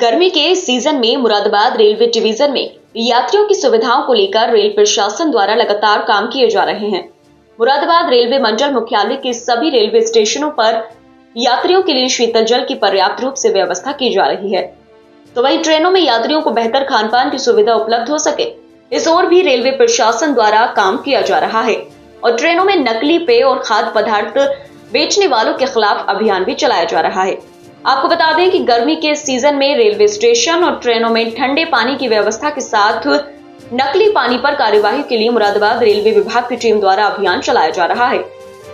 गर्मी के सीजन में मुरादाबाद रेलवे डिवीजन में यात्रियों की सुविधाओं को लेकर रेल प्रशासन द्वारा लगातार काम किए जा रहे हैं। मुरादाबाद रेलवे मंडल मुख्यालय के सभी रेलवे स्टेशनों पर यात्रियों के लिए शीतल जल की पर्याप्त रूप से व्यवस्था की जा रही है, तो वहीं ट्रेनों में यात्रियों को बेहतर खान पान की सुविधा उपलब्ध हो सके, इस ओर भी रेलवे प्रशासन द्वारा काम किया जा रहा है और ट्रेनों में नकली पेय और खाद्य पदार्थ बेचने वालों के खिलाफ अभियान भी चलाया जा रहा है। आपको बता दें कि गर्मी के सीजन में रेलवे स्टेशन और ट्रेनों में ठंडे पानी की व्यवस्था के साथ नकली पानी पर कार्यवाही के लिए मुरादाबाद रेलवे विभाग की टीम द्वारा अभियान चलाया जा रहा है।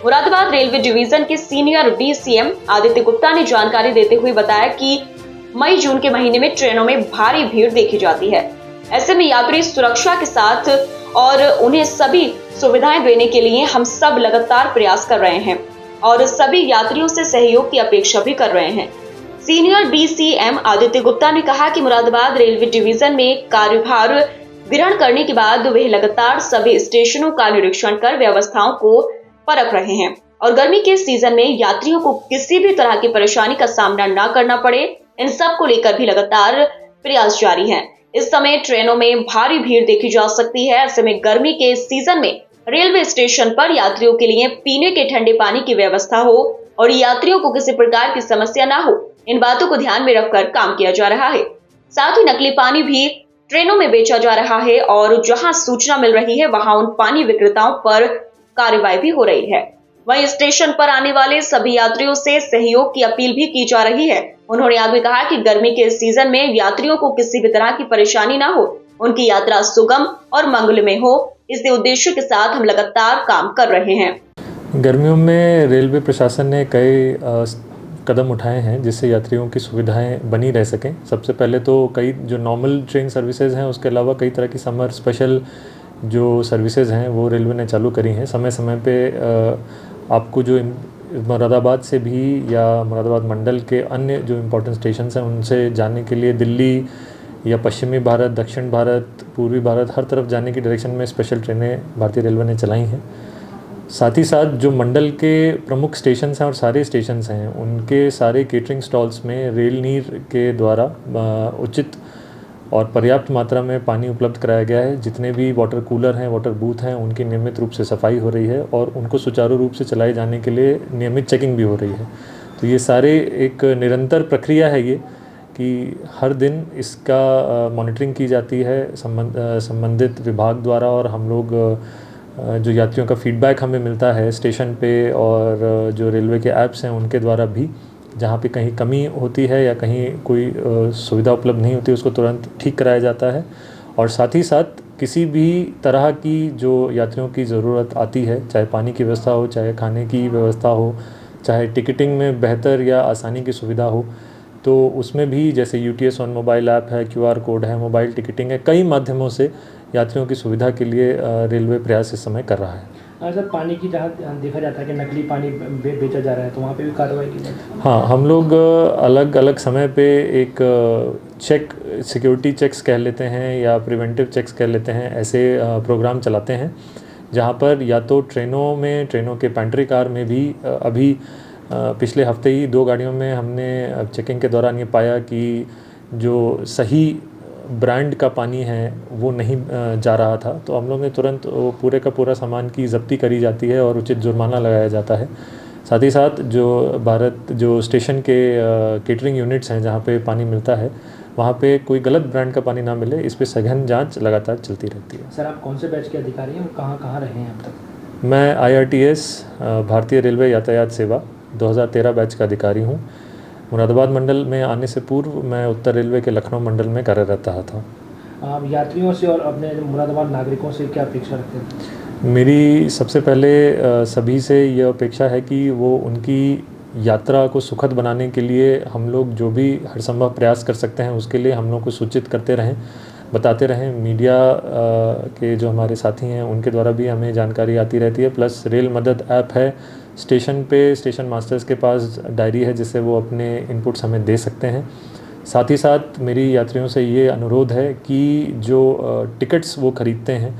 मुरादाबाद रेलवे डिवीजन के सीनियर BCM आदित्य गुप्ता ने जानकारी देते हुए बताया कि मई जून के महीने में ट्रेनों में भारी भीड़ देखी जाती है। ऐसे में यात्री सुरक्षा के साथ और उन्हें सभी सुविधाएं देने के लिए हम सब लगातार प्रयास कर रहे हैं और सभी यात्रियों से सहयोग की अपेक्षा भी कर रहे हैं। सीनियर BCM आदित्य गुप्ता ने कहा कि मुरादाबाद रेलवे डिवीजन में कार्यभार ग्रहण करने के बाद वे लगातार सभी स्टेशनों का निरीक्षण कर व्यवस्थाओं को परख रहे हैं और गर्मी के सीजन में यात्रियों को किसी भी तरह की परेशानी का सामना न करना पड़े, इन सब को लेकर भी लगातार प्रयास जारी है। इस समय ट्रेनों में भारी भीड़ देखी जा सकती है। ऐसे में गर्मी के सीजन में रेलवे स्टेशन पर यात्रियों के लिए पीने के ठंडे पानी की व्यवस्था हो और यात्रियों को किसी प्रकार की समस्या ना हो, इन बातों को ध्यान में रखकर काम किया जा रहा है। साथ ही नकली पानी भी ट्रेनों में बेचा जा रहा है और जहां सूचना मिल रही है वहां उन पानी विक्रेताओं पर कार्रवाई भी हो रही है। वहीं स्टेशन पर आने वाले सभी यात्रियों से सहयोग की अपील भी की जा रही है। उन्होंने आगे कहा कि गर्मी के सीजन में यात्रियों को किसी भी तरह की परेशानी ना हो, उनकी यात्रा सुगम और मंगलमय हो, इस उद्देश्य के साथ हम लगातार काम कर रहे हैं। गर्मियों में रेलवे प्रशासन ने कई कदम उठाए हैं जिससे यात्रियों की सुविधाएं बनी रह सकें। सबसे पहले तो कई जो नॉर्मल ट्रेन सर्विसेज हैं उसके अलावा कई तरह की समर स्पेशल जो सर्विसेज हैं वो रेलवे ने चालू करी हैं। समय समय पे आपको जो मुरादाबाद से भी या मुरादाबाद मंडल के अन्य जो इम्पोर्टेंट स्टेशन हैं उनसे जाने के लिए दिल्ली या पश्चिमी भारत, दक्षिण भारत, पूर्वी भारत, हर तरफ जाने की डायरेक्शन में स्पेशल ट्रेनें भारतीय रेलवे ने चलाई हैं। साथ ही साथ जो मंडल के प्रमुख स्टेशन हैं और सारे स्टेशन हैं उनके सारे केटरिंग स्टॉल्स में रेल नीर के द्वारा उचित और पर्याप्त मात्रा में पानी उपलब्ध कराया गया है। जितने भी वाटर कूलर हैं, वाटर बूथ हैं, उनकी नियमित रूप से सफाई हो रही है और उनको सुचारू रूप से चलाए जाने के लिए नियमित चेकिंग भी हो रही है। तो ये सारे एक निरंतर प्रक्रिया है ये कि हर दिन इसका मॉनिटरिंग की जाती है संबंधित विभाग द्वारा और हम लोग जो यात्रियों का फीडबैक हमें मिलता है स्टेशन पे और जो रेलवे के ऐप्स हैं उनके द्वारा भी, जहाँ पे कहीं कमी होती है या कहीं कोई सुविधा उपलब्ध नहीं होती उसको तुरंत ठीक कराया जाता है। और साथ ही साथ किसी भी तरह की जो यात्रियों की ज़रूरत आती है, चाहे पानी की व्यवस्था हो, चाहे खाने की व्यवस्था हो, चाहे टिकटिंग में बेहतर या आसानी की सुविधा हो, तो उसमें भी जैसे UTS ऑन मोबाइल ऐप है, QR कोड है, मोबाइल टिकटिंग है, कई माध्यमों से यात्रियों की सुविधा के लिए रेलवे प्रयास इस समय कर रहा है। सर, पानी की जहाँ देखा जाता है कि नकली पानी बेचा जा रहा है तो वहाँ पे भी कार्रवाई की जाती है? हाँ, हम लोग अलग अलग समय पे एक सिक्योरिटी चेक्स कह लेते हैं या प्रिवेंटिव चेक्स कह लेते हैं, ऐसे प्रोग्राम चलाते हैं जहाँ पर या तो ट्रेनों के पेंट्री कार में भी अभी पिछले हफ्ते ही 2 गाड़ियों में हमने चेकिंग के दौरान ये पाया कि जो सही ब्रांड का पानी है वो नहीं जा रहा था, तो हम लोग ने तुरंत पूरे का पूरा सामान की ज़ब्ती करी जाती है और उचित जुर्माना लगाया जाता है। साथ ही साथ जो स्टेशन के केटरिंग यूनिट्स हैं जहाँ पे पानी मिलता है वहाँ पे कोई गलत ब्रांड का पानी ना मिले, इस पे सघन जांच लगातार चलती रहती है। सर, आप कौन से बैच के अधिकारी हैं और कहाँ रहे हैं अब तक? मैं IRTS भारतीय रेलवे यातायात सेवा 2013 बैच का अधिकारी हूँ। मुरादाबाद मंडल में आने से पूर्व मैं उत्तर रेलवे के लखनऊ मंडल में कार्यरत रहा था। आप यात्रियों से और अपने मुरादाबाद नागरिकों से क्या अपेक्षा रखते हैं? मेरी सबसे पहले सभी से यह अपेक्षा है कि वो उनकी यात्रा को सुखद बनाने के लिए हम लोग जो भी हर संभव प्रयास कर सकते हैं उसके लिए हम लोग को सूचित करते रहें, बताते रहें। मीडिया के जो हमारे साथी हैं उनके द्वारा भी हमें जानकारी आती रहती है। प्लस रेल मदद ऐप है, स्टेशन मास्टर्स के पास डायरी है जिससे वो अपने इनपुट्स हमें दे सकते हैं। साथ ही साथ मेरी यात्रियों से ये अनुरोध है कि जो टिकट्स वो ख़रीदते हैं,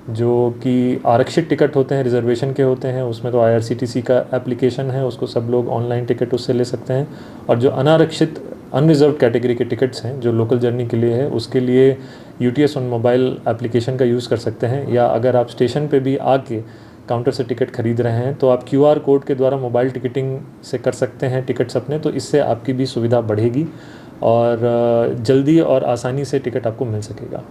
जो कि आरक्षित टिकट होते हैं, रिजर्वेशन के होते हैं, उसमें तो IRCTC का एप्लीकेशन है, उसको सब लोग ऑनलाइन टिकट उससे ले सकते हैं। और जो अनारक्षित अनरिजर्व कैटेगरी के टिकट्स हैं जो लोकल जर्नी के लिए है, उसके लिए UTS ऑन मोबाइल एप्लीकेशन का यूज़ कर सकते हैं, या अगर आप स्टेशन पे भी आके काउंटर से टिकट खरीद रहे हैं तो आप QR कोड के द्वारा मोबाइल टिकटिंग से कर सकते हैं टिकट्स अपने, तो इससे आपकी भी सुविधा बढ़ेगी और जल्दी और आसानी से टिकट आपको मिल सकेगा।